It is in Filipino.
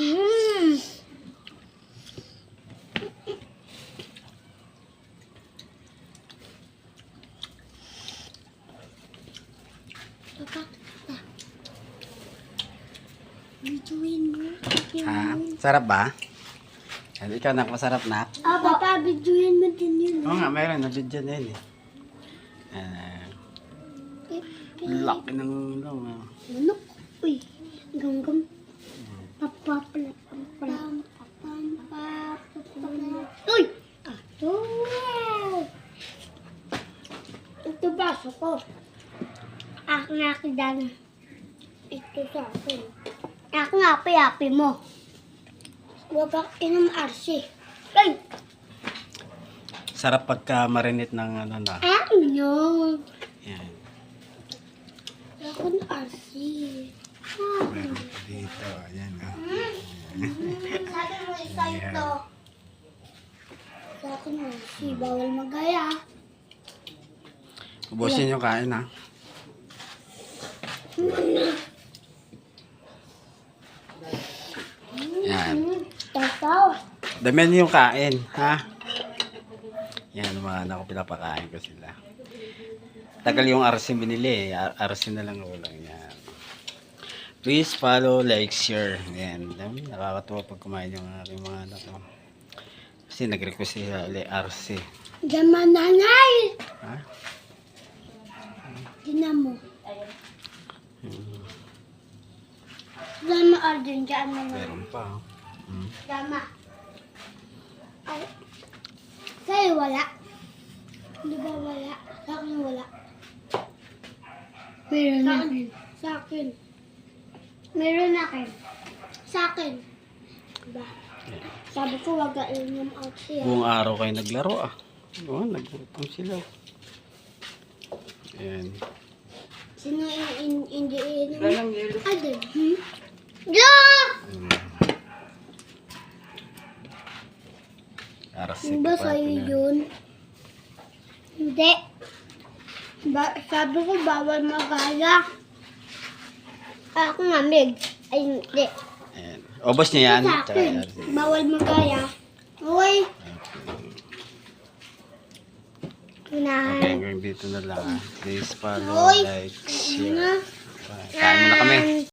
Mm. Papa, videoin mo. Ha? Sarap ba? Sabi ikaw nak, masarap na? Papa, videoin mo din yun. Oo nga, mayroon na video na yun eh. Laki ng long. Manok. Uy, gam-gam. Uy! Ato! Ito baso ko. Ako nga kidan. Ito sa akin. Ako nga payapi mo. Huwag kang inom RC. Ay! Sarap pagka marinate ng ano na. No. Yan. Ako ng RC. Meron pa dito. Ayan o. Sabi mo isa ito. Sa akin RC. Bawal magaya. Ubusin yung kain ha. Yan. Tataw. Damihan yung kain, ha? Yan, mga anak ko, pinapakain ko sila. Tagal yung RC binili, RC na lang ulang yan. Please follow, like, share. Yan, dami, nakakatuwa pag kumain yung aking mga anak ko. Kasi nag-request sila ulit RC. Diyan mananay. Ha? Diyan mo. Diyan mo Arjun, diyan mo na. Meron pa. Tama. Ay. Sa'yo wala. Di ba wala? Sa akin wala. Meron na akin. Sa akin. Meron na akin. Sa akin. Diba? Sabi ko wag ka inom out siya. Buong araw kayo naglaro ah. Oo, nagutong sila. Ayan. Sino hindi inom? Walang yelo. Adel. Yeah! RC Hindi ba sa'yo yun? Hindi. Sabi ko bawal magaya. Ako nga, Meg. Ay, hindi. Ayan. Obos niya yan. Sa Tsaka akin, RC. bawal magaya. Okay. Okay, Na. hanggang dito na lang ah. Please follow, Hoy. like, share. Na. Bye. Kain muna kami.